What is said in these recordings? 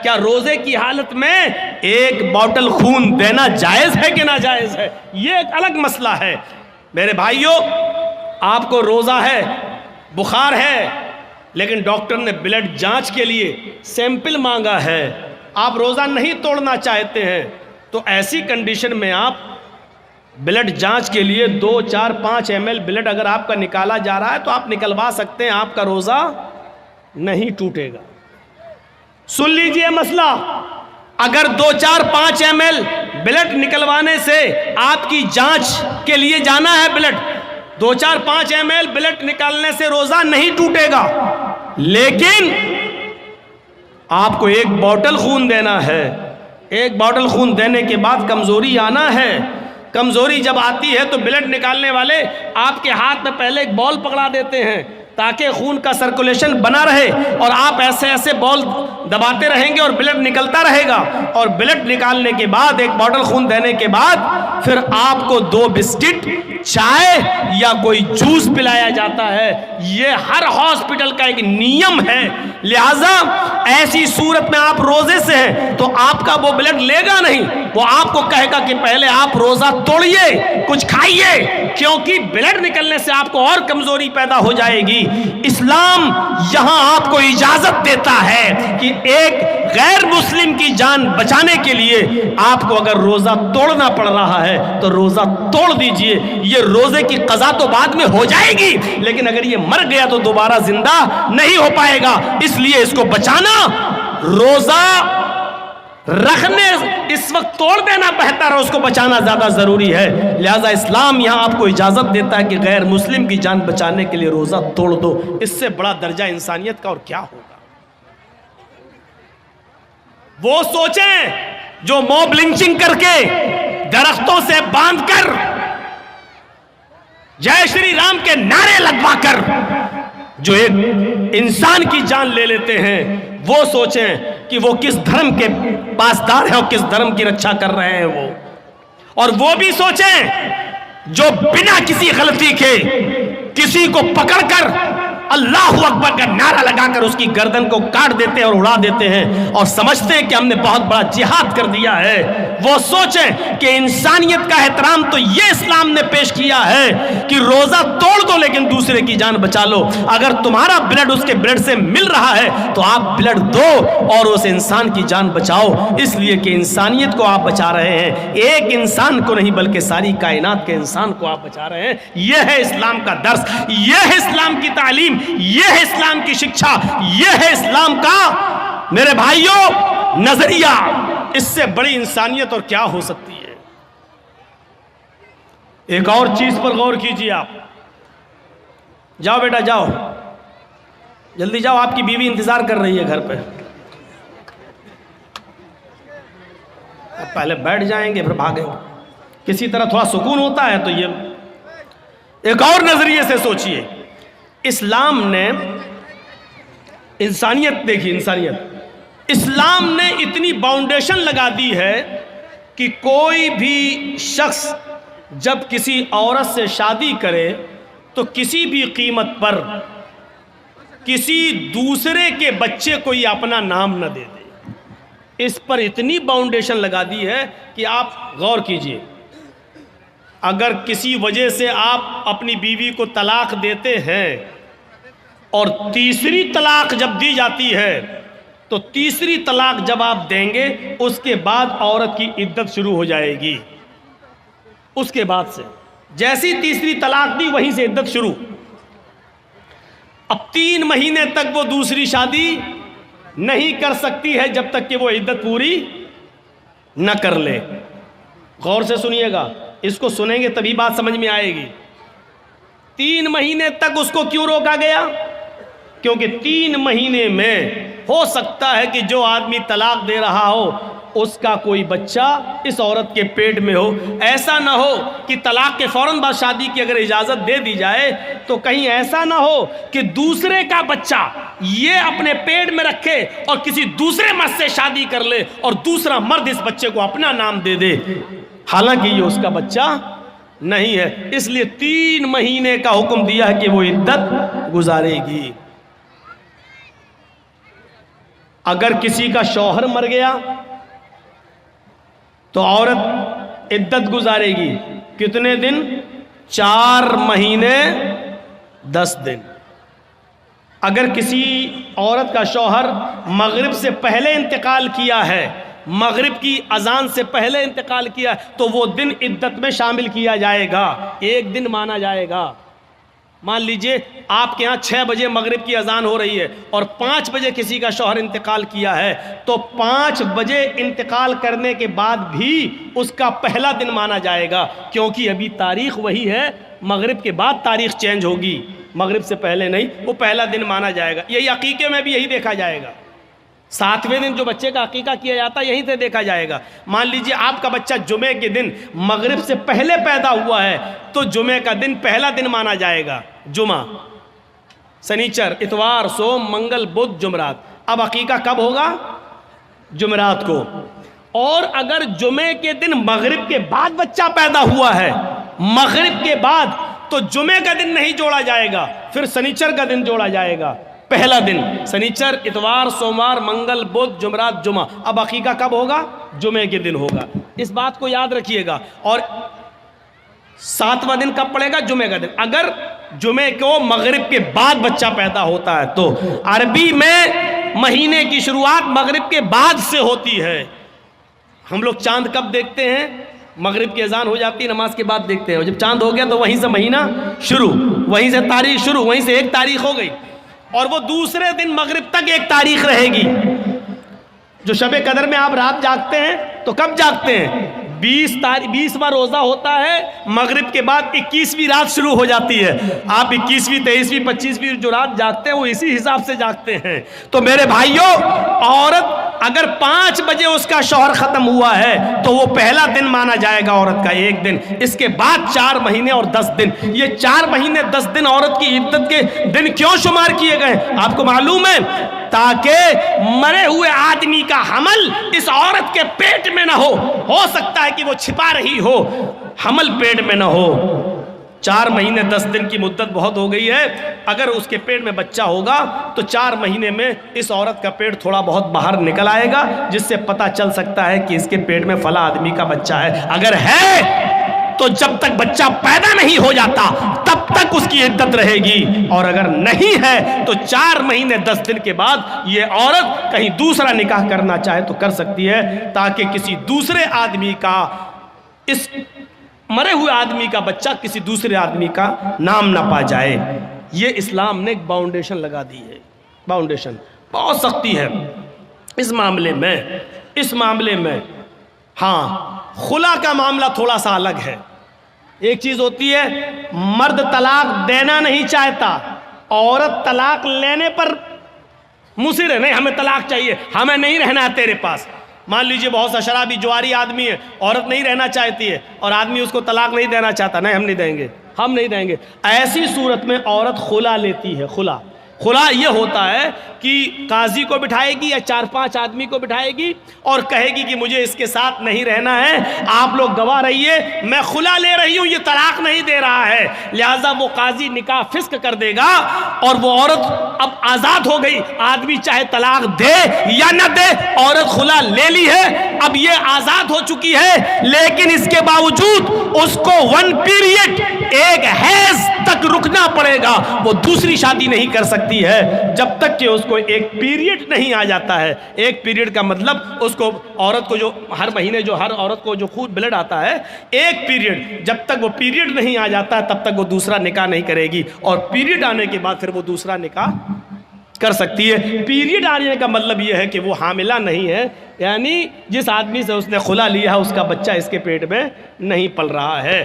کیا روزے کی حالت میں ایک بوتل خون دینا جائز ہے کہ ناجائز ہے؟ یہ ایک الگ مسئلہ ہے۔ میرے بھائیوں، آپ کو روزہ ہے، بخار ہے، لیکن ڈاکٹر نے بلڈ جانچ کے لیے سیمپل مانگا ہے، آپ روزہ نہیں توڑنا چاہتے ہیں، تو ایسی کنڈیشن میں آپ بلڈ جانچ کے لیے 2 4 5 ml بلڈ اگر آپ کا نکالا جا رہا ہے تو آپ نکلوا سکتے ہیں، آپ کا روزہ نہیں ٹوٹے گا۔ سن لیجئے مسئلہ، اگر 2 4 5 ml بلڈ نکلوانے سے آپ کی جانچ کے لیے جانا ہے بلڈ، 2 4 5 ml بلڈ نکالنے سے روزہ نہیں ٹوٹے گا، لیکن آپ کو ایک بوتل خون دینا ہے، ایک بوتل خون دینے کے بعد کمزوری آنا ہے، کمزوری جب آتی ہے تو بلڈ نکالنے والے آپ کے ہاتھ میں پہلے ایک بال پکڑا دیتے ہیں تاکہ خون کا سرکولیشن بنا رہے، اور آپ ایسے ایسے بال دباتے رہیں گے اور بلڈ نکلتا رہے گا، اور بلڈ نکالنے کے بعد ایک بوتل خون دینے کے بعد پھر آپ کو 2 بسکٹ، چائے یا کوئی جوس پلایا جاتا ہے۔ یہ ہر ہاسپٹل کا ایک نیم ہے، لہٰذا ایسی صورت میں آپ روزے سے ہیں تو آپ کا وہ بلڈ لے گا نہیں، وہ آپ کو کہے گا کہ پہلے آپ روزہ توڑیے، کچھ کھائیے، کیونکہ بلڈ نکلنے سے آپ کو اور کمزوری پیدا ہو جائے گی۔ اسلام یہاں آپ کو اجازت دیتا ہے کہ ایک غیر مسلم کی جان بچانے کے لیے آپ کو اگر روزہ توڑنا پڑ رہا ہے تو روزہ توڑ دیجئے۔ یہ روزے کی قضا تو بعد میں ہو جائے گی، لیکن اگر یہ مر گیا تو دوبارہ زندہ نہیں ہو پائے گا، اس لیے اس کو بچانا، روزہ رکھنے اس وقت توڑ دینا بہتر ہے، اس کو بچانا زیادہ ضروری ہے۔ لہٰذا اسلام یہاں آپ کو اجازت دیتا ہے کہ غیر مسلم کی جان بچانے کے لیے روزہ توڑ دو۔ اس سے بڑا درجہ انسانیت کا اور کیا ہوگا؟ وہ سوچیں جو موب لنچنگ کر کے، درختوں سے باندھ کر، جے شری رام کے نعرے لگوا کر جو ایک انسان کی جان لے لیتے ہیں، وہ سوچیں کہ وہ کس دھرم کے پاسدار ہیں اور کس دھرم کی رکشا کر رہے ہیں وہ، اور وہ بھی سوچیں جو بنا کسی غلطی کے کسی کو پکڑ کر اللہ اکبر کا نعرہ لگا کر اس کی گردن کو کاٹ دیتے ہیں اور اڑا دیتے ہیں اور سمجھتے ہیں کہ ہم نے بہت بڑا جہاد کر دیا ہے۔ وہ سوچیں کہ انسانیت کا احترام تو یہ اسلام نے پیش کیا ہے کہ روزہ توڑ دو لیکن دوسرے کی جان بچا لو۔ اگر تمہارا بلڈ اس کے بلڈ سے مل رہا ہے تو آپ بلڈ دو اور اس انسان کی جان بچاؤ، اس لیے کہ انسانیت کو آپ بچا رہے ہیں، ایک انسان کو نہیں بلکہ ساری کائنات کے انسان کو آپ بچا رہے ہیں۔ یہ ہے اسلام کا درس، یہ ہے اسلام کی تعلیم، یہ ہے اسلام کی شکشا، یہ ہے اسلام کا میرے بھائیوں نظریہ۔ اس سے بڑی انسانیت اور کیا ہو سکتی ہے؟ ایک اور چیز پر غور کیجیے، آپ جاؤ بیٹا جاؤ، جلدی جاؤ، آپ کی بیوی انتظار کر رہی ہے گھر پہ۔ پہلے بیٹھ جائیں گے پھر بھاگیں گے، کسی طرح تھوڑا سکون ہوتا ہے تو یہ ایک اور نظریے سے سوچئے۔ اسلام نے انسانیت دیکھی، انسانیت، اسلام نے اتنی باؤنڈیشن لگا دی ہے کہ کوئی بھی شخص جب کسی عورت سے شادی کرے تو کسی بھی قیمت پر کسی دوسرے کے بچے کو یہ اپنا نام نہ دے دے۔ اس پر اتنی باؤنڈیشن لگا دی ہے کہ آپ غور کیجئے، اگر کسی وجہ سے آپ اپنی بیوی کو طلاق دیتے ہیں اور تیسری طلاق جب دی جاتی ہے تو تیسری طلاق جب آپ دیں گے اس کے بعد عورت کی عدت شروع ہو جائے گی۔ اس کے بعد سے جیسی تیسری طلاق دی وہیں سے عدت شروع۔ اب 3 مہینے تک وہ دوسری شادی نہیں کر سکتی ہے جب تک کہ وہ عدت پوری نہ کر لے۔ غور سے سنیے گا، اس کو سنیں گے تبھی بات سمجھ میں آئے گی۔ 3 مہینے تک اس کو کیوں روکا گیا؟ کیونکہ 3 مہینے میں ہو سکتا ہے کہ جو آدمی طلاق دے رہا ہو اس کا کوئی بچہ اس عورت کے پیٹ میں ہو۔ ایسا نہ ہو کہ طلاق کے فوراً بعد شادی کی اگر اجازت دے دی جائے تو کہیں ایسا نہ ہو کہ دوسرے کا بچہ یہ اپنے پیٹ میں رکھے اور کسی دوسرے مرد سے شادی کر لے اور دوسرا مرد اس بچے کو اپنا نام دے دے، حالانکہ یہ اس کا بچہ نہیں ہے۔ اس لیے 3 مہینے کا حکم دیا ہے کہ وہ عدت گزارے گی۔ اگر کسی کا شوہر مر گیا تو عورت عدت گزارے گی کتنے دن؟ 4 مہینے 10 دن۔ اگر کسی عورت کا شوہر مغرب سے پہلے انتقال کیا ہے، مغرب کی اذان سے پہلے انتقال کیا ہے، تو وہ دن عدت میں شامل کیا جائے گا، 1 دن مانا جائے گا۔ مان لیجئے آپ کے ہاں 6 بجے مغرب کی اذان ہو رہی ہے اور 5 بجے کسی کا شوہر انتقال کیا ہے، تو 5 بجے انتقال کرنے کے بعد بھی اس کا پہلا دن مانا جائے گا، کیونکہ ابھی تاریخ وہی ہے، مغرب کے بعد تاریخ چینج ہوگی، مغرب سے پہلے نہیں، وہ پہلا دن مانا جائے گا۔ یہی عقیقے میں بھی یہی دیکھا جائے گا، 7ویں دن جو بچے کا عقیقہ کیا جاتا ہے یہیں سے دیکھا جائے گا۔ مان لیجئے آپ کا بچہ جمعے کے دن مغرب سے پہلے پیدا ہوا ہے تو جمعے کا دن پہلا دن مانا جائے گا، جمعہ، سنیچر، اتوار، سوم، منگل، بدھ، جمعرات۔ اب عقیقہ کب ہوگا؟ جمعرات کو۔ اور اگر جمعے کے دن مغرب کے بعد بچہ پیدا ہوا ہے، مغرب کے بعد، تو جمعے کا دن نہیں جوڑا جائے گا، پھر سنیچر کا دن جوڑا جائے گا، پہلا دن، سنیچر، اتوار، سوموار، منگل، بدھ، جمعرات، جمعہ۔ اب عقیقہ کب ہوگا؟ جمعے کے دن ہوگا، اس بات کو یاد رکھیے گا۔ اور 7واں دن کب پڑے گا؟ جمعے کا دن۔ اگر جمعے کو مغرب کے بعد بچہ پیدا ہوتا ہے تو عربی میں مہینے کی شروعات مغرب کے بعد سے ہوتی ہے۔ ہم لوگ چاند کب دیکھتے ہیں؟ مغرب کی اذان ہو جاتی ہے، نماز کے بعد دیکھتے ہیں، جب چاند ہو گیا تو وہیں سے مہینہ شروع، وہیں سے تاریخ شروع، وہیں سے 1 تاریخ ہو گئی، اور وہ دوسرے دن مغرب تک 1 تاریخ رہے گی۔ جو شب قدر میں آپ رات جاگتے ہیں تو کب جاگتے ہیں؟ 20واں روزہ ہوتا ہے، مغرب کے بعد 21ویں رات شروع ہو جاتی ہے، آپ 21ویں، 23ویں، 25ویں جو رات جاگتے ہیں وہ اسی حساب سے جاگتے ہیں۔ تو میرے بھائیوں، عورت اگر 5 بجے اس کا شوہر ختم ہوا ہے تو وہ پہلا دن مانا جائے گا عورت کا، 1 دن، اس کے بعد 4 مہینے اور 10 دن۔ یہ 4 مہینے 10 دن عورت کی عدت کے دن کیوں شمار کیے گئے آپ کو معلوم ہے؟ تاکہ مرے ہوئے آدمی کا حمل اس عورت کے پیٹ میں نہ ہو سکتا ہے کہ وہ چھپا رہی ہو، حمل پیٹ میں نہ ہو۔ 4 مہینے 10 دن کی مدت بہت ہو گئی ہے، اگر اس کے پیٹ میں بچہ ہوگا تو 4 مہینے میں اس عورت کا پیٹ تھوڑا بہت باہر نکل آئے گا، جس سے پتہ چل سکتا ہے کہ اس کے پیٹ میں فلاں آدمی کا بچہ ہے۔ اگر ہے تو جب تک بچہ پیدا نہیں ہو جاتا تب تک اس کی عدت رہے گی، اور اگر نہیں ہے تو 4 مہینے 10 دن کے بعد یہ عورت کہیں دوسرا نکاح کرنا چاہے تو کر سکتی ہے، تاکہ کسی دوسرے آدمی کا، اس مرے ہوئے آدمی کا بچہ کسی دوسرے آدمی کا نام نہ پا جائے۔ یہ اسلام نے ایک باؤنڈیشن لگا دی ہے، باؤنڈیشن بہت سختی ہے اس معاملے میں۔ ہاں، خلا کا معاملہ تھوڑا سا الگ ہے۔ ایک چیز ہوتی ہے مرد طلاق دینا نہیں چاہتا، عورت طلاق لینے پر مصر ہے، نہیں ہمیں طلاق چاہیے، ہمیں نہیں رہنا ہے تیرے پاس۔ مان لیجئے بہت سا شرابی جواری آدمی ہے، عورت نہیں رہنا چاہتی ہے اور آدمی اس کو طلاق نہیں دینا چاہتا، نہیں ہم نہیں دیں گے۔ ایسی صورت میں عورت خلا لیتی ہے۔ خلا یہ ہوتا ہے کہ قاضی کو بٹھائے گی یا 4-5 آدمی کو بٹھائے گی اور کہے گی کہ مجھے اس کے ساتھ نہیں رہنا ہے، آپ لوگ گواہ رہیے، میں خلا لے رہی ہوں، یہ طلاق نہیں دے رہا ہے، لہٰذا وہ قاضی نکاح فسخ کر دے گا اور وہ عورت اب آزاد ہو گئی۔ آدمی چاہے طلاق دے یا نہ دے، عورت خلا لے لی ہے، اب یہ آزاد ہو چکی ہے، لیکن اس کے باوجود اس کو 1 پیریڈ، 1 حیض تک رکنا پڑے گا، وہ دوسری شادی نہیں کر سکتی ہے جب تک کہ اس کو 1 پیریڈ نہیں آ جاتا ہے۔ 1 پیریڈ کا مطلب اس کو، عورت کو جو ہر مہینے جو ہر عورت کو جو خون بلڈ آتا ہے، 1 پیریڈ، جب تک وہ پیریڈ نہیں آ جاتا ہے تب تک وہ دوسرا نکاح نہیں کرے گی، اور پیریڈ آنے کے بعد پھر وہ دوسرا نکاح کر سکتی ہے۔ پیریڈ آنے کا مطلب یہ ہے کہ وہ حاملہ نہیں ہے، یعنی جس آدمی سے اس نے خلا لیا ہے اس کا بچہ اس کے پیٹ میں نہیں پل رہا ہے۔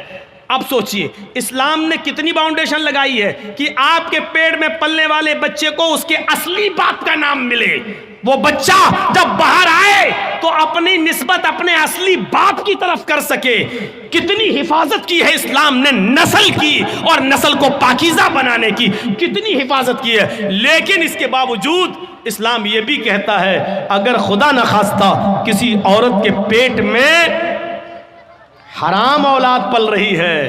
اب سوچئے اسلام نے کتنی باؤنڈیشن لگائی ہے کہ آپ کے پیٹ میں پلنے والے بچے کو اس کے اصلی باپ کا نام ملے، وہ بچہ جب باہر آئے تو اپنی نسبت اپنے اصلی باپ کی طرف کر سکے۔ کتنی حفاظت کی ہے اسلام نے نسل کی، اور نسل کو پاکیزہ بنانے کی کتنی حفاظت کی ہے، لیکن اس کے باوجود اسلام یہ بھی کہتا ہے اگر خدا نخواستہ کسی عورت کے پیٹ میں حرام اولاد پل رہی ہے،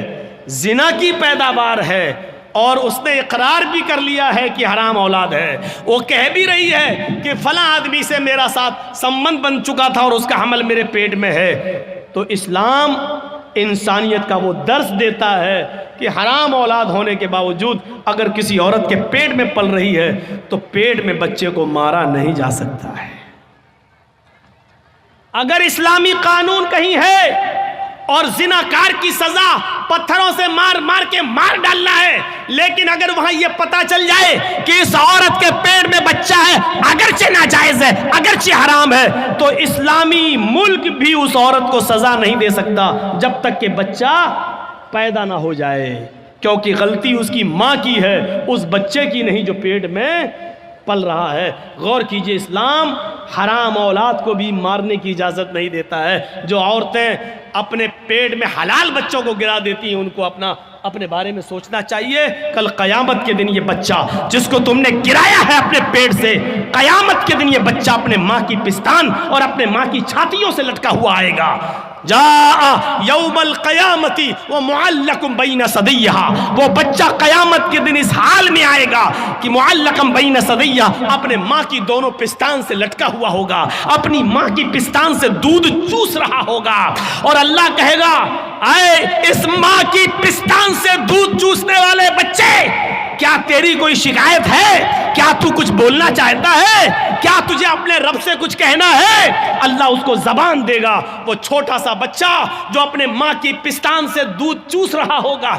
زنا کی پیداوار ہے، اور اس نے اقرار بھی کر لیا ہے کہ حرام اولاد ہے، وہ کہہ بھی رہی ہے کہ فلاں آدمی سے میرا ساتھ سمبند بن چکا تھا اور اس کا حمل میرے پیٹ میں ہے، تو اسلام انسانیت کا وہ درس دیتا ہے کہ حرام اولاد ہونے کے باوجود اگر کسی عورت کے پیٹ میں پل رہی ہے تو پیٹ میں بچے کو مارا نہیں جا سکتا ہے۔ اگر اسلامی قانون کہیں ہے اور زناکار کی سزا پتھروں سے مار مار کے مار ڈالنا ہے، لیکن اگر وہاں یہ پتا چل جائے کہ اس عورت کے پیٹ میں بچہ ہے، اگرچہ ناجائز ہے، اگرچہ حرام ہے، تو اسلامی ملک بھی اس عورت کو سزا نہیں دے سکتا جب تک کہ بچہ پیدا نہ ہو جائے، کیونکہ غلطی اس کی ماں کی ہے، اس بچے کی نہیں جو پیٹ میں پل رہا ہے۔ غور کیجئے، اسلام حرام اولاد کو بھی مارنے کی اجازت نہیں دیتا ہے۔ جو عورتیں اپنے پیٹ میں حلال بچوں کو گرا دیتی ہیں ان کو اپنے بارے میں سوچنا چاہیے، کل قیامت کے دن یہ بچہ جس کو تم نے گرایا ہے اپنے پیٹ سے، قیامت کے دن یہ بچہ اپنے ماں کی پستان اور اپنے ماں کی چھاتیوں سے لٹکا ہوا آئے گا۔ جاء یوم القیامت ومعلق بین ثدیہا، وہ بچہ قیامت کے دن اس حال میں آئے گا کہ معلق بین ثدیہا، اپنے ماں کی دونوں پستان سے لٹکا ہوا ہوگا، اپنی ماں کی پستان سے دودھ چوس رہا ہوگا، اور اللہ کہے گا اے اس ماں کی پستان سے دودھ چوسنے والے بچے، کیا تیری کوئی شکایت ہے؟ کیا تو کچھ بولنا چاہتا ہے؟ کیا تجھے اپنے رب سے کچھ کہنا ہے؟ اللہ اس کو زبان دے گا۔ وہ چھوٹا سا بچہ جو اپنے ماں کی پستان سے دودھ چوس رہا ہوگا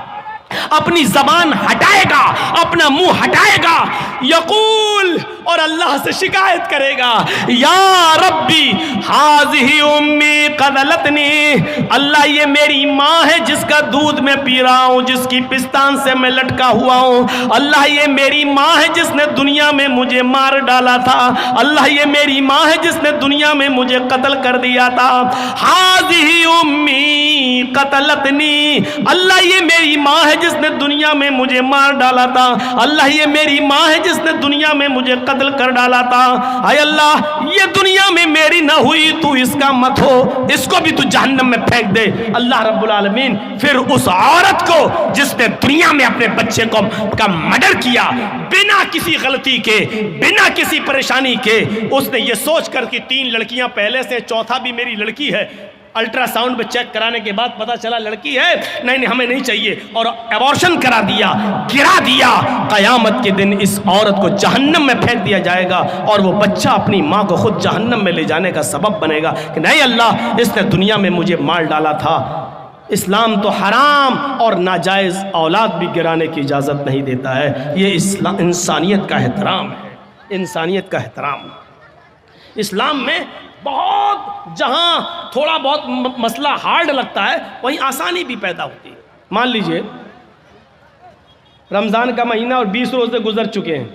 اپنی زبان ہٹائے گا، اپنا منہ ہٹائے گا، یقول، اور اللہ سے شکایت کرے گا، یا ربی ہذہ امی قتلتنی، اللہ یہ میری ماں ہے جس کا دودھ میں پی رہا ہوں، جس کی پستان سے میں لٹکا ہوا ہوں، اللہ یہ میری ماں ہے جس نے دنیا میں مجھے مار ڈالا تھا، اللہ یہ میری ماں ہے جس نے دنیا میں مجھے قتل کر دیا تھا، ہذہ امی قتلتنی، اللہ یہ میری ماں ہے جس نے دنیا میں مجھے مار ڈالا تھا، اللہ یہ میری ماں ہے جس نے دنیا میں مجھے قتل کر ڈالا تھا، اے اللہ یہ دنیا میں میری نہ ہوئی تو اس کا مت ہو، اس کو بھی تو جہنم میں پھینک دے۔ اللہ رب العالمین پھر اس عورت کو جس نے دنیا میں اپنے بچے کا مرڈر کیا بنا کسی غلطی کے، بنا کسی پریشانی کے، اس نے یہ سوچ کر کہ 3 لڑکیاں پہلے سے، چوتھا بھی میری لڑکی ہے، الٹرا ساؤنڈ میں چیک کرانے کے بعد پتا چلا لڑکی ہے، نہیں ہمیں نہیں چاہیے، اور ایبورشن کرا دیا، گرا دیا، قیامت کے دن اس عورت کو جہنم میں پھینک دیا جائے گا، اور وہ بچہ اپنی ماں کو خود جہنم میں لے جانے کا سبب بنے گا کہ نہیں اللہ اس نے دنیا میں مجھے مار ڈالا تھا۔ اسلام تو حرام اور ناجائز اولاد بھی گرانے کی اجازت نہیں دیتا ہے۔ یہ انسانیت کا احترام ہے، انسانیت کا احترام۔ اسلام میں بہت جہاں تھوڑا بہت مسئلہ ہارڈ لگتا ہے وہیں آسانی بھی پیدا ہوتی ہے۔ مان لیجئے رمضان کا مہینہ اور 20 روزے گزر چکے ہیں،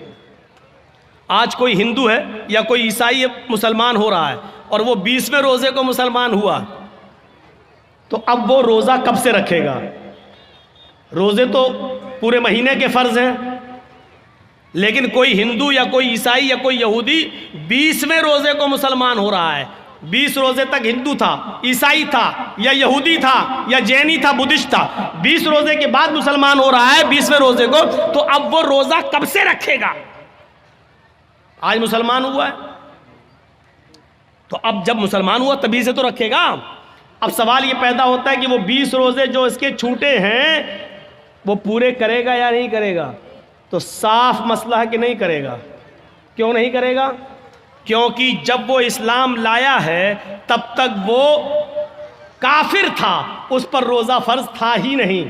آج کوئی ہندو ہے یا کوئی عیسائی مسلمان ہو رہا ہے اور وہ 20ویں روزے کو مسلمان ہوا، تو اب وہ روزہ کب سے رکھے گا؟ روزے تو پورے مہینے کے فرض ہیں، لیکن کوئی ہندو یا کوئی عیسائی یا کوئی یہودی 20ویں روزے کو مسلمان ہو رہا ہے، 20 روزے تک ہندو تھا، عیسائی تھا، یا یہودی تھا، یا جینی تھا، بدھسٹ تھا، 20 روزے کے بعد مسلمان ہو رہا ہے 20ویں روزے کو، تو اب وہ روزہ کب سے رکھے گا؟ آج مسلمان ہوا ہے تو اب جب مسلمان ہوا تبھی سے تو رکھے گا۔ اب سوال یہ پیدا ہوتا ہے کہ وہ 20 روزے جو اس کے چھوٹے ہیں وہ پورے کرے گا یا نہیں کرے گا؟ تو صاف مسئلہ ہے کہ نہیں کرے گا۔ کیوں نہیں کرے گا؟ کیونکہ جب وہ اسلام لایا ہے تب تک وہ کافر تھا، اس پر روزہ فرض تھا ہی نہیں۔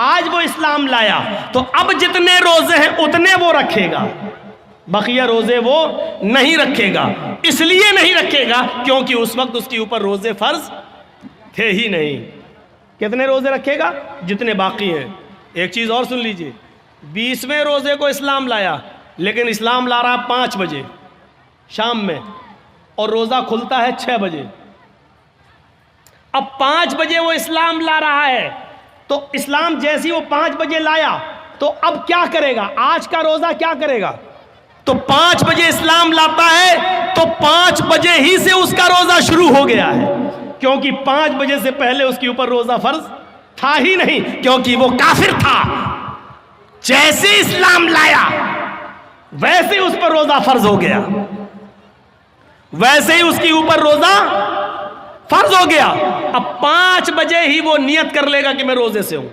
آج وہ اسلام لایا تو اب جتنے روزے ہیں اتنے وہ رکھے گا، بقیہ روزے وہ نہیں رکھے گا۔ اس لیے نہیں رکھے گا کیونکہ اس وقت اس کے اوپر روزے فرض تھے ہی نہیں۔ کتنے روزے رکھے گا؟ جتنے باقی ہیں۔ ایک چیز اور سن لیجئے، 20ویں روزے کو اسلام لایا، لیکن اسلام لا رہا 5 بجے شام میں اور روزہ کھلتا ہے 6 بجے۔ اب 5 بجے وہ اسلام لا رہا ہے تو اسلام جیسی وہ 5 بجے لایا تو اب کیا کرے گا؟ آج کا روزہ کیا کرے گا؟ تو 5 بجے اسلام لاتا ہے تو 5 بجے ہی سے اس کا روزہ شروع ہو گیا ہے، کیونکہ 5 بجے سے پہلے اس کے اوپر روزہ فرض تھا ہی نہیں، کیونکہ وہ کافر تھا۔ جیسے اسلام لایا ویسے اس پر روزہ فرض ہو گیا، ویسے ہی اس کے اوپر روزہ فرض ہو گیا۔ اب 5 بجے ہی وہ نیت کر لے گا کہ میں روزے سے ہوں۔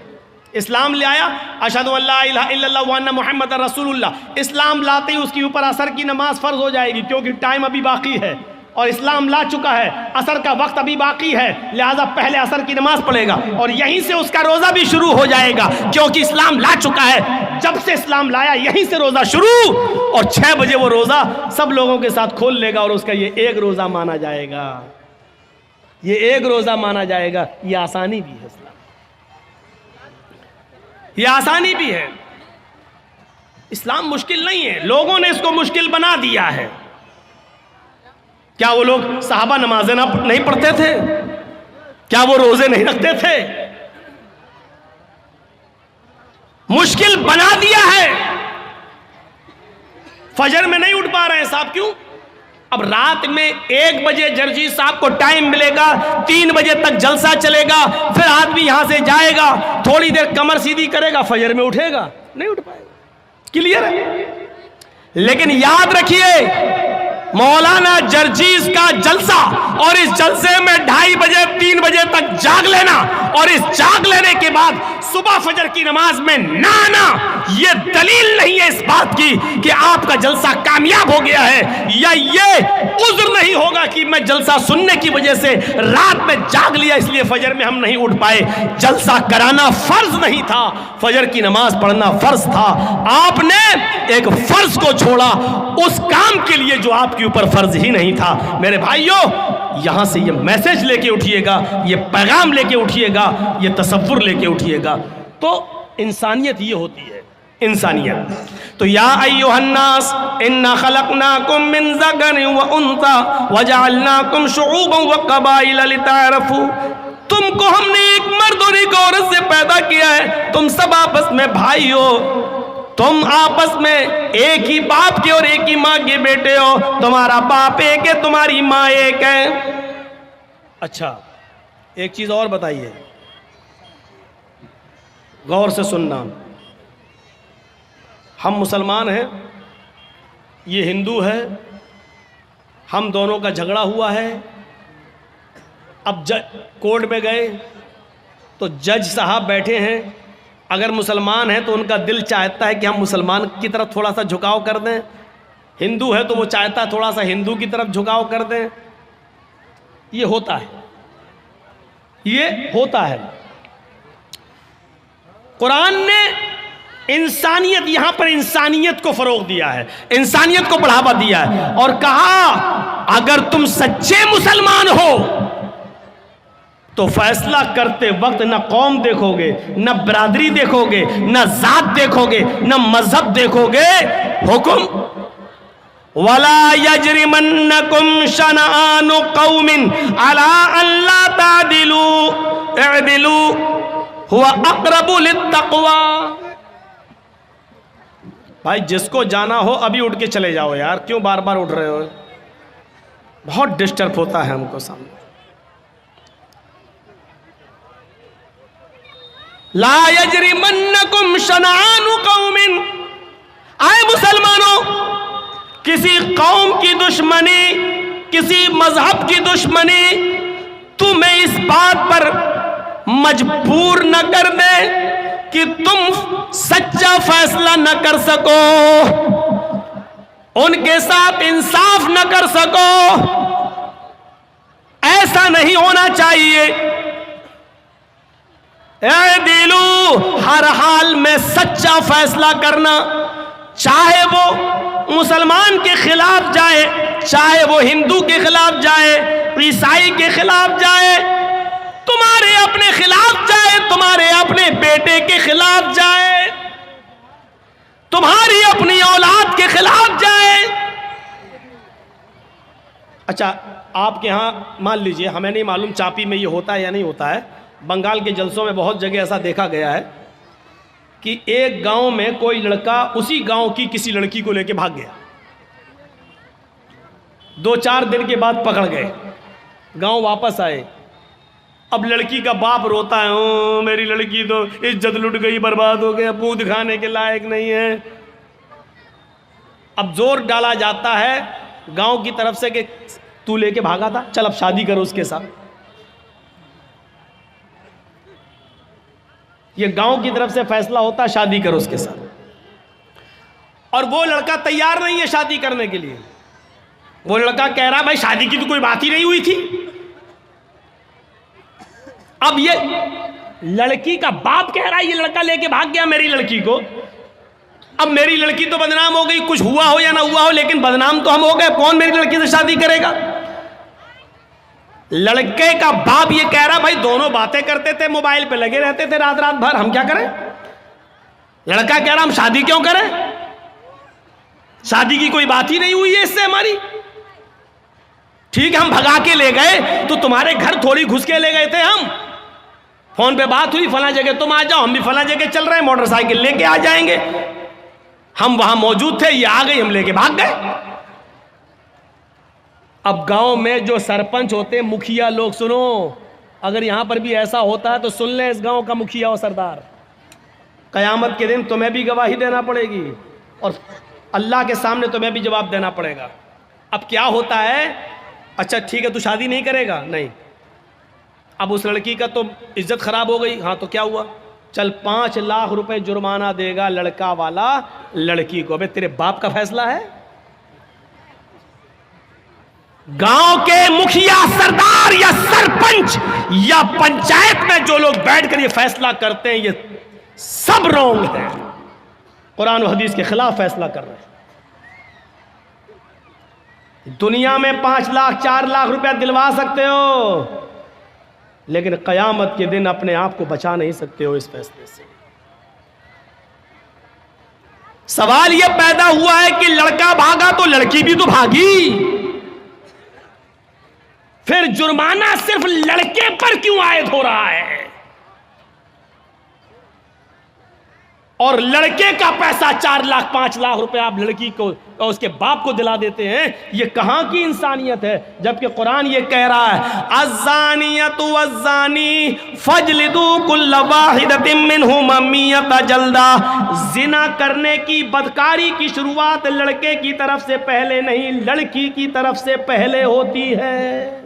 اسلام لے آیا، اشہدو ان لا الہ الا اللہ وان محمد رسول اللہ، اسلام لاتے ہی اس کے اوپر عصر کی نماز فرض ہو جائے گی، کیونکہ ٹائم ابھی باقی ہے اور اسلام لا چکا ہے، عصر کا وقت ابھی باقی ہے، لہٰذا پہلے عصر کی نماز پڑھے گا اور یہیں سے اس کا روزہ بھی شروع ہو جائے گا، کیونکہ اسلام لا چکا ہے۔ جب سے اسلام لایا یہیں سے روزہ شروع، اور 6 بجے وہ روزہ سب لوگوں کے ساتھ کھول لے گا اور اس کا یہ ایک روزہ مانا جائے گا، یہ ایک روزہ مانا جائے گا۔ یہ آسانی بھی ہے اسلام، یہ آسانی بھی ہے۔ اسلام مشکل نہیں ہے، لوگوں نے اس کو مشکل بنا دیا ہے۔ کیا وہ لوگ صحابہ نمازیں نہیں پڑھتے تھے؟ کیا وہ روزے نہیں رکھتے تھے؟ مشکل بنا دیا ہے۔ فجر میں نہیں اٹھ پا رہے ہیں صاحب، کیوں؟ اب رات میں 1 بجے جرجی صاحب کو ٹائم ملے گا، 3 بجے تک جلسہ چلے گا، پھر آدمی یہاں سے جائے گا، تھوڑی دیر کمر سیدھی کرے گا، فجر میں اٹھے گا، نہیں اٹھ پائے گا۔ کلیئر ہے؟ لیکن یاد رکھیے مولانا جرجیز کا جلسہ، اور اس جلسے میں 2:30 بجے 3 بجے تک جاگ لینا، اور اس جاگ لینے کے بعد صبح فجر کی نماز میں نہ آنا، یہ دلیل نہیں ہے اس بات کی کہ آپ کا جلسہ کامیاب ہو گیا ہے، یا یہ عذر نہیں ہوگا کہ میں جلسہ سننے کی وجہ سے رات میں جاگ لیا اس لیے فجر میں ہم نہیں اٹھ پائے۔ جلسہ کرانا فرض نہیں تھا، فجر کی نماز پڑھنا فرض تھا۔ آپ نے ایک فرض کو چھوڑا اس کام کے لیے جو آپ کے اوپر فرض ہی نہیں تھا۔ میرے بھائیوں، یہاں سے یہ میسج لے کے اٹھیے گا، یہ پیغام لے کے اٹھیے گا، یہ تصور لے کے اٹھیے گا۔ تو انسانیت یہ ہوتی ہے، انسانیت۔ تو یا ایھا الناس انا خلقناکم من ذکر و انثی وجعلناکم شعوبا وقبائل لتعارفوا، تم کو ہم نے ایک مرد اور ایک عورت سے پیدا کیا ہے، تم سب آپس میں بھائی ہو، تم آپس میں ایک ہی باپ کے اور ایک ہی ماں کے بیٹے ہو، تمہارا باپ ایک ہے، تمہاری ماں ایک ہے۔ اچھا ایک چیز اور بتائیے، غور سے سننا، ہم مسلمان ہیں، یہ ہندو ہے، ہم دونوں کا جھگڑا ہوا ہے، اب کورٹ میں گئے تو جج صاحب بیٹھے ہیں، اگر مسلمان ہیں تو ان کا دل چاہتا ہے کہ ہم مسلمان کی طرف تھوڑا سا جھکاؤ کر دیں، ہندو ہے تو وہ چاہتا ہے تھوڑا سا ہندو کی طرف جھکاؤ کر دیں۔ یہ ہوتا ہے، یہ ہوتا ہے۔ قرآن نے انسانیت، یہاں پر انسانیت کو فروغ دیا ہے، انسانیت کو بڑھاوا دیا ہے، اور کہا اگر تم سچے مسلمان ہو تو فیصلہ کرتے وقت نہ قوم دیکھو گے، نہ برادری دیکھو گے، نہ ذات دیکھو گے، نہ مذہب دیکھو گے، حکم وَلَا يَجْرِمَنَّكُمْ شَنَآنُ قَوْمٍ عَلَىٰ أَن لَّا تَعْدِلُوا اعْدِلُوا هُوَ أَقْرَبُ لِلتَّقْوَىٰ۔ بھائی جس کو جانا ہو ابھی اٹھ کے چلے جاؤ یار، کیوں بار بار اٹھ رہے ہو؟ بہت ڈسٹرب ہوتا ہے ہم کو سامنے۔ لا یجرمنکم شنآن قوم، آئے مسلمانوں، کسی قوم کی دشمنی، کسی مذہب کی دشمنی تمہیں اس بات پر مجبور نہ کر دے کہ تم سچا فیصلہ نہ کر سکو، ان کے ساتھ انصاف نہ کر سکو، ایسا نہیں ہونا چاہیے۔ اعدلوا، ہر حال میں سچا فیصلہ کرنا، چاہے وہ مسلمان کے خلاف جائے، چاہے وہ ہندو کے خلاف جائے، عیسائی کے خلاف جائے، تمہارے اپنے خلاف جائے، تمہارے اپنے بیٹے کے خلاف جائے، تمہاری اپنی اولاد کے خلاف جائے۔ اچھا آپ کے ہاں مان لیجئے، ہمیں نہیں معلوم چاپی میں یہ ہوتا ہے یا نہیں ہوتا ہے، بنگال کے جلسوں میں بہت جگہ ایسا دیکھا گیا ہے کہ ایک گاؤں میں کوئی لڑکا اسی گاؤں کی کسی لڑکی کو لے کے بھاگ گیا، 2-4 دن کے بعد پکڑ گئے، گاؤں واپس آئے، اب لڑکی کا باپ روتا ہے، میری لڑکی تو عزت لٹ گئی، برباد ہو گیا، منہ دکھانے کے لائق نہیں ہے۔ اب زور ڈالا جاتا ہے گاؤں کی طرف سے کہ تو لے کے بھاگا تھا، چل اب شادی کرو اس کے ساتھ۔ یہ گاؤں کی طرف سے فیصلہ ہوتا ہے شادی کرو اس کے ساتھ، اور وہ لڑکا تیار نہیں ہے شادی کرنے کے لیے۔ وہ لڑکا کہہ رہا بھائی شادی کی تو کوئی بات ہی نہیں ہوئی تھی۔ اب یہ لڑکی کا باپ کہہ رہا ہے یہ لڑکا لے کے بھاگ گیا میری لڑکی کو، اب میری لڑکی تو بدنام ہو گئی، کچھ ہوا ہو یا نہ ہوا ہو لیکن بدنام تو ہم ہو گئے، کون میری لڑکی سے شادی کرے گا؟ لڑکے کا باپ یہ کہہ رہا بھائی دونوں باتیں کرتے تھے، موبائل پہ لگے رہتے تھے رات رات بھر، ہم کیا کریں؟ لڑکا کہہ رہا ہم شادی کیوں کریں، شادی کی کوئی بات ہی نہیں ہوئی ہے اس سے ہماری۔ ٹھیک ہے ہم بھگا کے لے گئے تو تمہارے گھر تھوڑی گھس کے لے گئے تھے، ہم فون پہ بات ہوئی فلاں جگہ تم آ جاؤ، ہم بھی فلاں جگہ چل رہے ہیں، موٹر سائیکل لے کے آ جائیں گے، ہم وہاں موجود تھے، یہ آ گئی ہم لے کے بھاگ گئے۔ اب گاؤں میں جو سرپنچ ہوتے مکھیا لوگ، سنو اگر یہاں پر بھی ایسا ہوتا ہے تو سن لیں اس گاؤں کا مکھیا اور سردار، قیامت کے دن تمہیں بھی گواہی دینا پڑے گی اور اللہ کے سامنے تمہیں بھی جواب دینا پڑے گا۔ اب کیا ہوتا ہے، اچھا ٹھیک ہے تو شادی نہیں کرے گا، نہیں، اب اس لڑکی کا تو عزت خراب ہو گئی، ہاں تو کیا ہوا، چل 5 لاکھ روپے جرمانہ دے گا لڑکا والا لڑکی کو۔ ابے تیرے باپ کا فیصلہ ہے؟ گاؤں کے مکھیا سردار یا سرپنچ یا پنچایت میں جو لوگ بیٹھ کر یہ فیصلہ کرتے ہیں یہ سب رونگ ہے، قرآن و حدیث کے خلاف فیصلہ کر رہے ہیں۔ دنیا میں 5 لاکھ 4 لاکھ روپے دلوا سکتے ہو لیکن قیامت کے دن اپنے آپ کو بچا نہیں سکتے ہو اس فیصلے سے۔ سوال یہ پیدا ہوا ہے کہ لڑکا بھاگا تو لڑکی بھی تو بھاگی، پھر جرمانہ صرف لڑکے پر کیوں عائد ہو رہا ہے اور لڑکے کا پیسہ 4 لاکھ 5 لاکھ روپے آپ لڑکی کو اور اس کے باپ کو دلا دیتے ہیں؟ یہ کہاں کی انسانیت ہے؟ جبکہ قرآن یہ کہہ رہا ہے الزانیۃ والزانی فاجلدوا کل واحدۃ منہما 100 جلدہ۔ زنا کرنے کی بدکاری کی شروعات لڑکے کی طرف سے پہلے نہیں، لڑکی کی طرف سے پہلے ہوتی ہے۔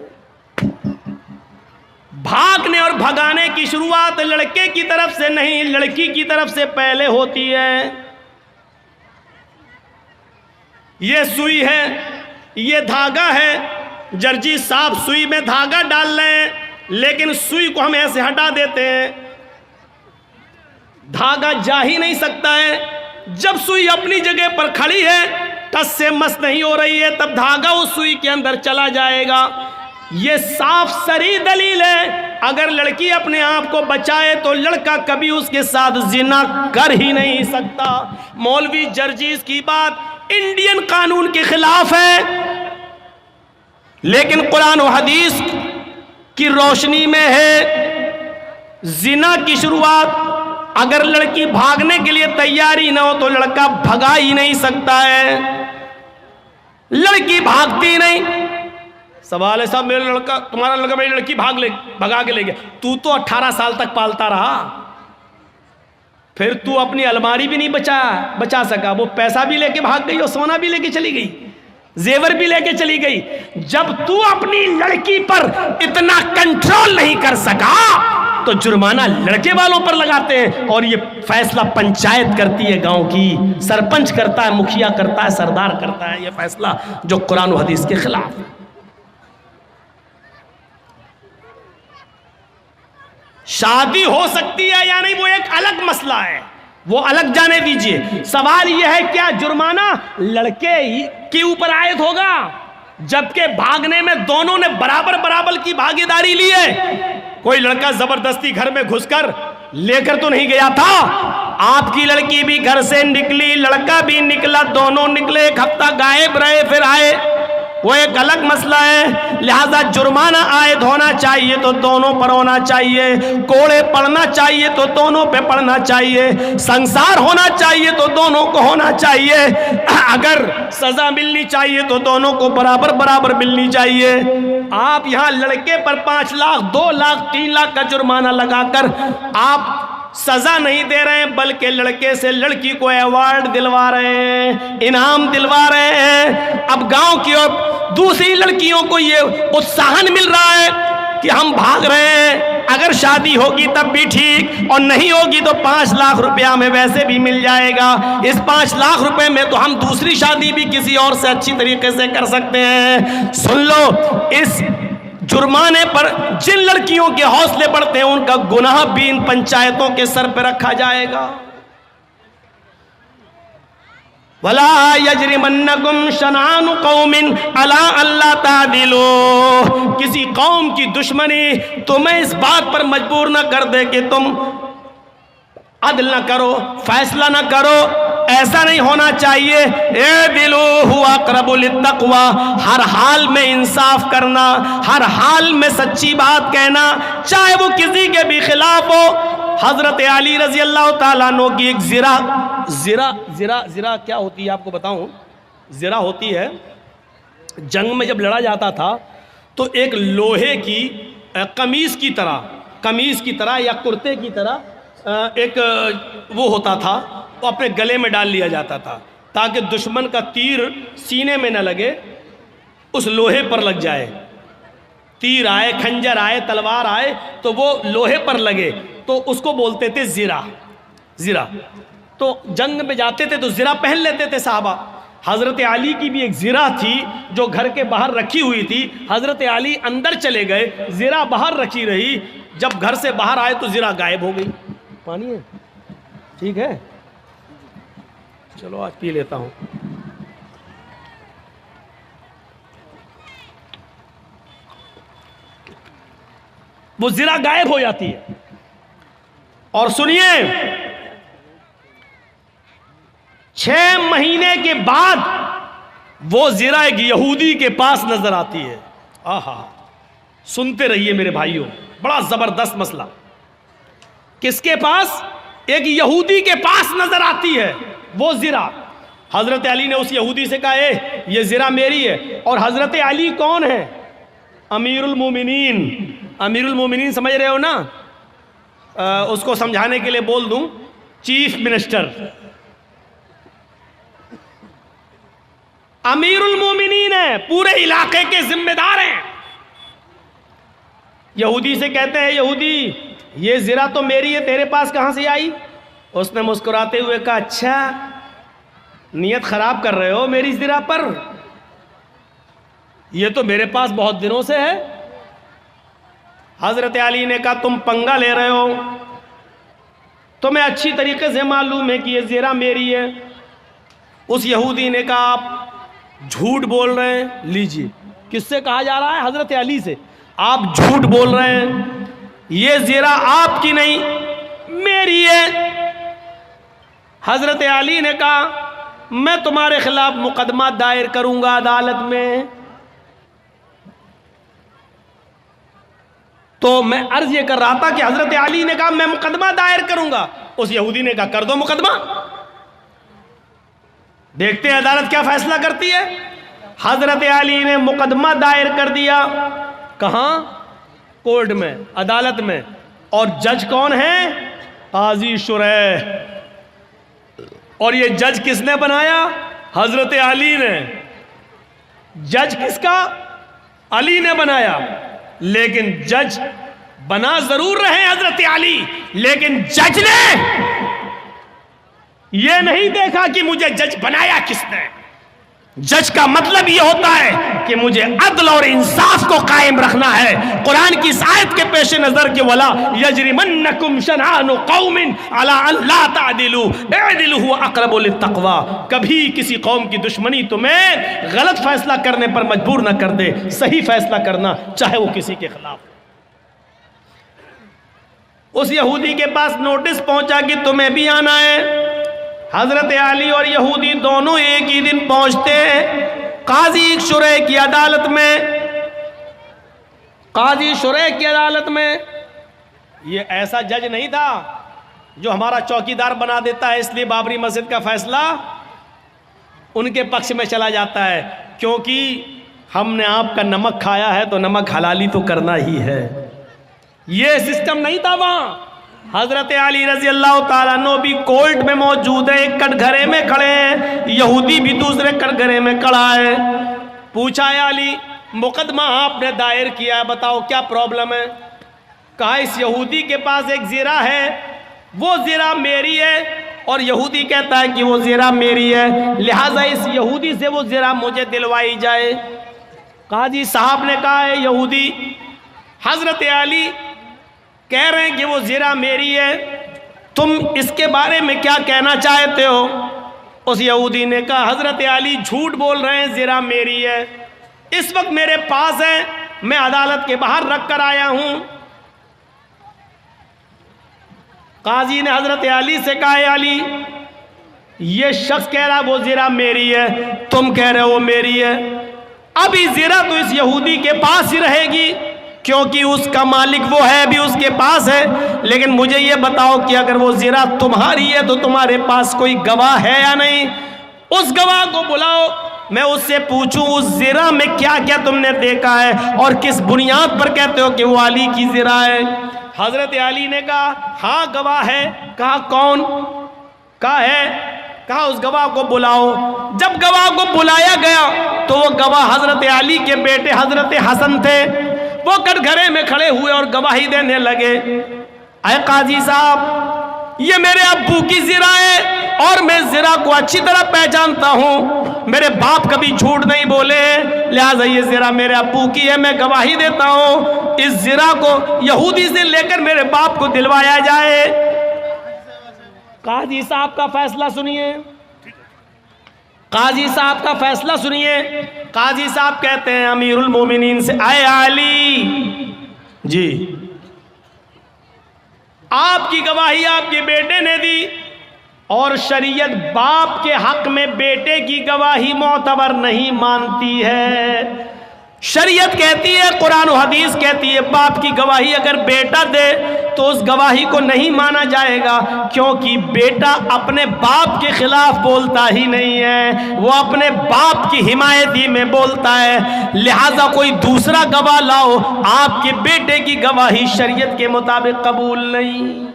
بھاگنے اور بھگانے کی شروعات لڑکے کی طرف سے نہیں، لڑکی کی طرف سے پہلے ہوتی ہے۔ یہ سوئی ہے، یہ دھاگا ہے، جرجی صاحب سوئی میں دھاگا ڈال رہے ہیں لیکن سوئی کو ہم ایسے ہٹا دیتے ہیں، دھاگا جا ہی نہیں سکتا ہے۔ جب سوئی اپنی جگہ پر کھڑی ہے، ٹس سے مس نہیں ہو رہی ہے، تب دھاگا اس سوئی کے اندر چلا جائے گا۔ یہ صاف صریح دلیل ہے اگر لڑکی اپنے آپ کو بچائے تو لڑکا کبھی اس کے ساتھ زنا کر ہی نہیں سکتا۔ مولوی جرجیز کی بات انڈین قانون کے خلاف ہے لیکن قرآن و حدیث کی روشنی میں ہے۔ زنا کی شروعات اگر لڑکی بھاگنے کے لیے تیاری نہ ہو تو لڑکا بھگا ہی نہیں سکتا ہے، لڑکی بھاگتی نہیں۔ سوال ہے صاحب میرا لڑکا، تمہارا لڑکا میری لڑکی بھگا کے لے گیا، تو 18 سال تک پالتا رہا، پھر تو اپنی الماری بھی نہیں بچا سکا، وہ پیسہ بھی لے کے بھاگ گئی اور سونا بھی لے کے چلی گئی، زیور بھی لے کے چلی گئی۔ جب تو اپنی لڑکی پر اتنا کنٹرول نہیں کر سکا تو جرمانہ لڑکے والوں پر لگاتے ہیں، اور یہ فیصلہ پنچایت کرتی ہے، گاؤں کی سرپنچ کرتا ہے، مکھیا کرتا ہے، سردار کرتا ہے یہ فیصلہ جو قرآن و حدیث کے خلاف ہے۔ شادی ہو سکتی ہے یا نہیں وہ ایک الگ مسئلہ ہے، وہ الگ جانے دیجئے۔ سوال یہ ہے کیا جرمانہ لڑکے کے اوپر عائد ہوگا جبکہ بھاگنے میں دونوں نے برابر کی بھاگیداری لی ہے؟ کوئی لڑکا زبردستی گھر میں گھس کر لے کر تو نہیں گیا تھا، آپ کی لڑکی بھی گھر سے نکلی، لڑکا بھی نکلا، دونوں نکلے، ایک ہفتہ غائب رہے، پھر آئے، وہ ایک الگ مسئلہ ہے. لہذا جرمانہ عائد ہونا چاہیے تو دونوں پر ہونا چاہیے, کوڑے پڑنا چاہیے تو دونوں پہ پڑنا چاہیے, سنسار ہونا چاہیے تو دونوں کو ہونا چاہیے, اگر سزا ملنی چاہیے تو دونوں کو برابر برابر ملنی چاہیے. آپ یہاں لڑکے پر 5 لاکھ 2 لاکھ 3 لاکھ کا جرمانہ لگا کر آپ سزا نہیں دے رہے ہیں, بلکہ لڑکے سے لڑکی کو ایوارڈ دلوا رہے ہیں, انعام دلوا رہے ہیں. اب گاؤں کی اور دوسری لڑکیوں کو یہ اتساہن مل رہا ہے کہ ہم بھاگ رہے ہیں, اگر شادی ہوگی تب بھی ٹھیک, اور نہیں ہوگی تو 5 لاکھ روپیہ ہمیں ویسے بھی مل جائے گا. اس 5 لاکھ روپے میں تو ہم دوسری شادی بھی کسی اور سے اچھی طریقے سے کر سکتے ہیں. سن لو, اس جرمانے پر جن لڑکیوں کے حوصلے بڑھتے ہیں ان کا گناہ بھی ان پنچایتوں کے سر پہ رکھا جائے گا. وَلَا يَجْرِمَنَّكُمْ شَنَآنُ قَوْمٍ عَلَىٰ أَلَّا تَعْدِلُوا, کسی قوم کی دشمنی تمہیں اس بات پر مجبور نہ کر دے کہ تم عدل نہ کرو, فیصلہ نہ کرو. ایسا نہیں ہونا چاہیے. اعدلوا هو اقرب للتقوى, ہر حال میں انصاف کرنا, ہر حال میں سچی بات کہنا, چاہے وہ کسی کے بھی خلاف ہو. حضرت علی رضی اللہ تعالیٰ عنہ کی ایک زرہ کیا ہوتی ہے آپ کو بتاؤں. زرہ ہوتی ہے, جنگ میں جب لڑا جاتا تھا تو ایک لوہے کی قمیص کی طرح یا کرتے کی طرح ایک وہ ہوتا تھا, وہ اپنے گلے میں ڈال لیا جاتا تھا تاکہ دشمن کا تیر سینے میں نہ لگے, اس لوہے پر لگ جائے. تیر آئے, کھنجر آئے, تلوار آئے تو وہ لوہے پر لگے, تو اس کو بولتے تھے زرہ. تو جنگ میں جاتے تھے تو زرہ پہن لیتے تھے صحابہ. حضرت علی کی بھی ایک زرہ تھی جو گھر کے باہر رکھی ہوئی تھی. حضرت علی اندر چلے گئے, زرہ باہر رکھی رہی, جب گھر سے باہر آئے تو زرہ غائب ہو گئی. پانی ہے, ٹھیک ہے, چلو آج پی لیتا ہوں. وہ زرہ غائب ہو جاتی ہے. اور سنیے, 6 مہینے کے بعد وہ زرہ ایک یہودی کے پاس نظر آتی ہے. آہا, سنتے رہیے میرے بھائیوں, بڑا زبردست مسئلہ. کس کے پاس؟ ایک یہودی کے پاس نظر آتی ہے وہ زرہ. حضرت علی نے اس یہودی سے کہا, یہ زرہ میری ہے. اور حضرت علی کون ہے؟ امیر المومنین. امیر المومنین سمجھ رہے ہو نا, اس کو سمجھانے کے لیے بول دوں, چیف منسٹر. امیر المومنین ہیں, پورے علاقے کے ذمہ دار ہیں. یہودی سے کہتے ہیں, یہودی یہ زرہ تو میری ہے, تیرے پاس کہاں سے آئی؟ اس نے مسکراتے ہوئے کہا, اچھا نیت خراب کر رہے ہو میری زرہ پر, یہ تو میرے پاس بہت دنوں سے ہے. حضرت علی نے کہا, تم پنگا لے رہے ہو, تمہیں اچھی طریقے سے معلوم ہے کہ یہ زرہ میری ہے. اس یہودی نے کہا, آپ جھوٹ بول رہے ہیں. لیجیے, کس سے کہا جا رہا ہے؟ حضرت علی سے. آپ جھوٹ بول رہے ہیں, یہ زرہ آپ کی نہیں میری ہے. حضرت علی نے کہا, میں تمہارے خلاف مقدمہ دائر کروں گا عدالت میں. تو میں عرض یہ کر رہا تھا کہ حضرت علی نے کہا میں مقدمہ دائر کروں گا. اس یہودی نے کہا, کر دو مقدمہ, دیکھتے ہیں عدالت کیا فیصلہ کرتی ہے. حضرت علی نے مقدمہ دائر کر دیا. کہاں؟ کورٹ میں, عدالت میں. اور جج کون ہے؟ قاضی شریح. اور یہ جج کس نے بنایا؟ حضرت علی نے. جج کس کا؟ علی نے بنایا. لیکن جج بنا ضرور رہے حضرت علی, لیکن جج نے یہ نہیں دیکھا کہ مجھے جج بنایا کس نے. جج کا مطلب یہ ہوتا ہے کہ مجھے عدل اور انصاف کو قائم رکھنا ہے. قرآن کی اس آیت کے پیش نظر کہ وَلَا يَجْرِمَنَّكُمْ شَنَآنُ قَوْمٍ عَلَىٰ أَن لَا تَعْدِلُوا اعْدِلُوا هُوَ أَقْرَبُ لِلتَّقْوَىٰ. کبھی کسی قوم کی دشمنی تمہیں غلط فیصلہ کرنے پر مجبور نہ کر دے. صحیح فیصلہ کرنا, چاہے وہ کسی کے خلاف. اس یہودی کے پاس نوٹس پہنچا کہ تمہیں بھی آنا ہے. حضرت علی اور یہودی دونوں ایک ہی دن پہنچتے. قاضی شریح کی عدالت میں، قاضی شریح کی عدالت میں، یہ ایسا جج نہیں تھا جو ہمارا چوکیدار بنا دیتا ہے اس لیے بابری مسجد کا فیصلہ ان کے پکش میں چلا جاتا ہے، کیونکہ ہم نے آپ کا نمک کھایا ہے تو نمک حلالی تو کرنا ہی ہے۔ یہ سسٹم نہیں تھا وہاں۔ حضرت علی رضی اللہ تعالیٰ عنہ بھی کورٹ میں موجود ہے، ایک کٹ گھرے میں کھڑے ہیں، یہودی بھی دوسرے کٹ گھرے میں کھڑا ہے۔ پوچھا ہے علی مقدمہ آپ نے دائر کیا ہے، بتاؤ کیا پرابلم ہے؟ کہا اس یہودی کے پاس ایک زرہ ہے، وہ زرہ میری ہے، اور یہودی کہتا ہے کہ وہ زرہ میری ہے، لہٰذا اس یہودی سے وہ زرہ مجھے دلوائی جائے۔ قاضی صاحب نے کہا ہے یہودی حضرت علی کہہ رہے ہیں کہ وہ زرہ میری ہے، تم اس کے بارے میں کیا کہنا چاہتے ہو؟ اس یہودی نے کہا حضرت علی جھوٹ بول رہے ہیں، زرہ میری ہے، اس وقت میرے پاس ہے، میں عدالت کے باہر رکھ کر آیا ہوں۔ قاضی نے حضرت علی سے کہا ہے علی یہ شخص کہہ رہا وہ زرہ میری ہے، تم کہہ رہے ہو وہ میری ہے، ابھی زرہ تو اس یہودی کے پاس ہی رہے گی کیونکہ اس کا مالک وہ ہے، بھی اس کے پاس ہے، لیکن مجھے یہ بتاؤ کہ اگر وہ زرہ تمہاری ہے تو تمہارے پاس کوئی گواہ ہے یا نہیں؟ اس گواہ کو بلاؤ، میں اس سے پوچھوں اس زرہ میں کیا کیا تم نے دیکھا ہے اور کس بنیاد پر کہتے ہو کہ وہ علی کی زرہ ہے؟ حضرت علی نے کہا ہاں گواہ ہے۔ کہا کون؟ کہا ہے۔ کہا اس گواہ کو بلاؤ۔ جب گواہ کو بلایا گیا تو وہ گواہ حضرت علی کے بیٹے حضرت حسن تھے، وہ کٹ گھرے میں کھڑے ہوئے اور گواہی دینے لگے، اے قاضی صاحب یہ میرے ابو کی زرہ ہے اور میں زرہ کو اچھی طرح پہچانتا ہوں، میرے باپ کبھی جھوٹ نہیں بولے، لہٰذا یہ زرہ میرے ابو کی ہے، میں گواہی دیتا ہوں اس زرہ کو یہودی سے لے کر میرے باپ کو دلوایا جائے۔ قاضی صاحب کا فیصلہ سنیے، قاضی صاحب کا فیصلہ سنیے۔ قاضی صاحب کہتے ہیں امیر المومنین سے اے علی جی آپ کی گواہی آپ کے بیٹے نے دی اور شریعت باپ کے حق میں بیٹے کی گواہی معتبر نہیں مانتی ہے۔ شریعت کہتی ہے، قرآن و حدیث کہتی ہے باپ کی گواہی اگر بیٹا دے تو اس گواہی کو نہیں مانا جائے گا، کیونکہ بیٹا اپنے باپ کے خلاف بولتا ہی نہیں ہے، وہ اپنے باپ کی حمایتی میں بولتا ہے، لہٰذا کوئی دوسرا گواہ لاؤ، آپ کے بیٹے کی گواہی شریعت کے مطابق قبول نہیں۔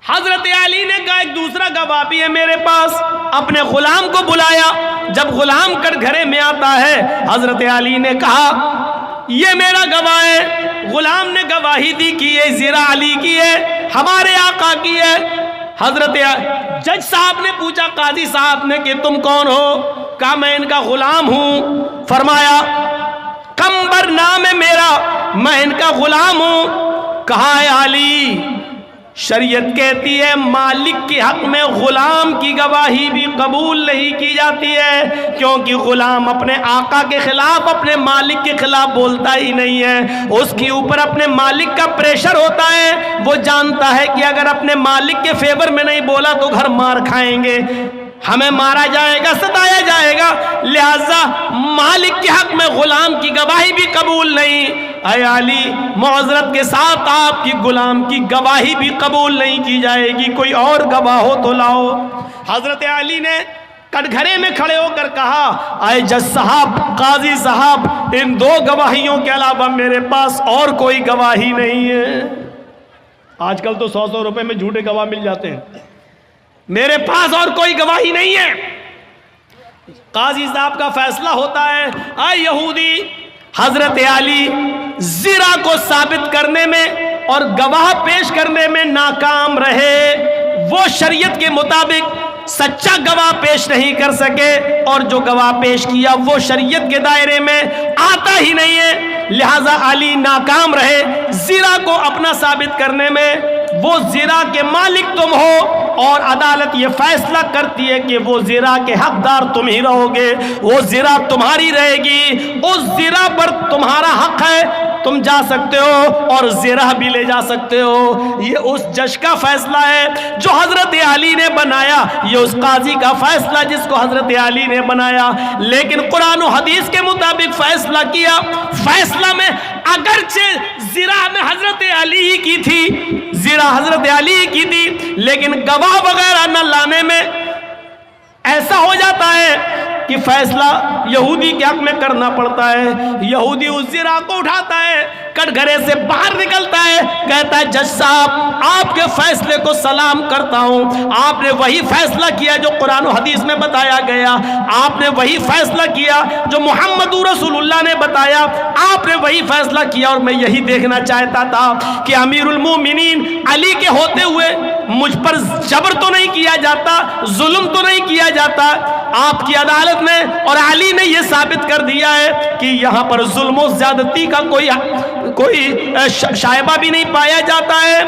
حضرت علی نے کہا ایک دوسرا گواہ بھی ہے میرے پاس، اپنے غلام کو بلایا، جب غلام کٹ گھرے میں آتا ہے حضرت علی نے کہا یہ میرا گواہ ہے، غلام نے گواہی دی کہ یہ زرہ علی کی ہے، ہمارے آقا کی ہے۔ حضرت جج صاحب نے پوچھا قاضی صاحب نے کہ تم کون ہو؟ کہا میں ان کا غلام ہوں۔ فرمایا قمبر نام ہے میرا، میں ان کا غلام ہوں۔ کہا ہے علی شریعت کہتی ہے مالک کے حق میں غلام کی گواہی بھی قبول نہیں کی جاتی ہے، کیونکہ غلام اپنے آقا کے خلاف اپنے مالک کے خلاف بولتا ہی نہیں ہے، اس کے اوپر اپنے مالک کا پریشر ہوتا ہے، وہ جانتا ہے کہ اگر اپنے مالک کے فیور میں نہیں بولا تو گھر مار کھائیں گے، ہمیں مارا جائے گا، ستایا جائے گا، لہذا مالک کے حق میں غلام کی گواہی بھی قبول نہیں۔ اے علی معذرت کے ساتھ آپ کی غلام کی گواہی بھی قبول نہیں کی جائے گی، کوئی اور گواہ ہو تو لاؤ۔ حضرت علی نے کٹ گھرے میں کھڑے ہو کر کہا اے جج صاحب، قاضی صاحب، ان دو گواہیوں کے علاوہ میرے پاس اور کوئی گواہی نہیں ہے۔ آج کل تو 100 روپے میں جھوٹے گواہ مل جاتے ہیں، میرے پاس اور کوئی گواہی نہیں ہے۔ قاضی صاحب کا فیصلہ ہوتا ہے اے یہودی، حضرت علی زرہ کو ثابت کرنے میں اور گواہ پیش کرنے میں ناکام رہے، وہ شریعت کے مطابق سچا گواہ پیش نہیں کر سکے، اور جو گواہ پیش کیا وہ شریعت کے دائرے میں آتا ہی نہیں ہے، لہٰذا علی ناکام رہے زرہ کو اپنا ثابت کرنے میں۔ وہ زرہ کے مالک تم ہو اور عدالت یہ فیصلہ کرتی ہے کہ وہ زرہ کے حقدار تم ہی رہو گے، وہ زرہ تمہاری رہے گی، اس زرہ پر تمہارا حق ہے، تم جا سکتے ہو اور زرہ بھی لے جا سکتے ہو۔ یہ اس جج کا فیصلہ ہے جو حضرت علی نے بنایا، یہ اس قاضی کا فیصلہ جس کو حضرت علی نے بنایا، لیکن قرآن و حدیث کے مطابق فیصلہ کیا۔ فیصلہ میں اگرچہ زرہ میں حضرت علی کی تھی، زرہ حضرت علی کی تھی، لیکن گواہ وغیرہ نہ لانے میں ایسا ہو جاتا ہے کہ فیصلہ یہودی کے حق میں کرنا پڑتا ہے۔ یہودی اس زرہ کو اٹھاتا ہے، کٹ گھرے سے باہر نکلتا ہے، کہتا ہے جج صاحب آپ کے فیصلے کو سلام کرتا ہوں، آپ نے وہی فیصلہ کیا جو قرآن و حدیث میں بتایا گیا، آپ نے وہی فیصلہ کیا جو محمد رسول اللہ نے بتایا، آپ نے وہی فیصلہ کیا، اور میں یہی دیکھنا چاہتا تھا کہ امیر المومنین علی کے ہوتے ہوئے مجھ پر جبر تو نہیں کیا جاتا، ظلم تو نہیں کیا جاتا۔ آپ کی عدالت میں اور علی نے یہ ثابت کر دیا ہے کہ یہاں پر ظلم و زیادتی کا کوئی شائبہ بھی نہیں پایا جاتا ہے۔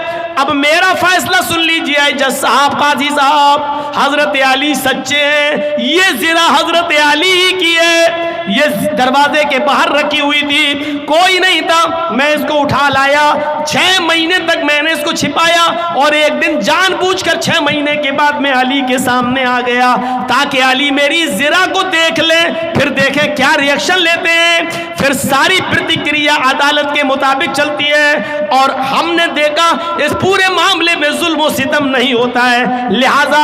اب میرا فیصلہ سن لیجئے جج صاحب، قاضی صاحب، حضرت علی سچے ہیں، یہ زرہ حضرت علی ہی کی ہے، یہ دروازے کے باہر رکھی ہوئی تھی، کوئی نہیں تھا، میں اس کو اٹھا لایا، 6 مہینے تک میں نے اس کو چھپایا، اور ایک دن جان بوجھ کر 6 مہینے کے بعد میں علی کے سامنے آ گیا تاکہ علی میری زرہ کو دیکھ لے، پھر دیکھیں کیا ریئیکشن لیتے ہیں، پھر ساری پرتکریا عدالت کے مطابق چلتی ہے، اور ہم نے دیکھا اس پورے معاملے میں ظلم و ستم نہیں ہوتا ہے، لہٰذا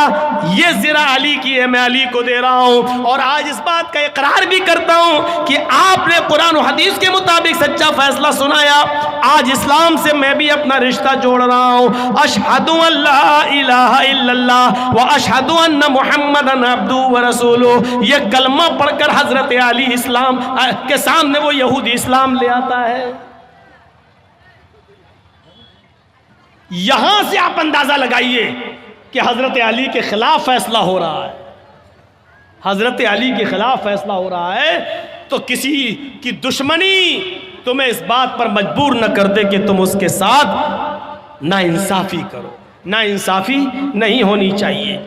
یہ زرہ علی کی ہے، میں علی کو دے رہا ہوں، اور آج اس بات کا اقرار بھی کرتا ہوں کہ آپ نے قرآن و حدیث کے مطابق سچا فیصلہ سنایا۔ آج اسلام سے میں بھی اپنا رشتہ جوڑ رہا ہوں، اشہد ان لا الہ الا اللہ و اشہد ان محمدن عبدہ و رسولہ، یہ کلمہ پڑھ کر حضرت علی اسلام کے سامنے وہ یہودی اسلام لے آتا ہے۔ یہاں سے آپ اندازہ لگائیے کہ حضرت علی کے خلاف فیصلہ ہو رہا ہے، حضرت علی کے خلاف فیصلہ ہو رہا ہے، تو کسی کی دشمنی تمہیں اس بات پر مجبور نہ کر دے کہ تم اس کے ساتھ نا انصافی کرو، نا انصافی نہیں ہونی چاہیے۔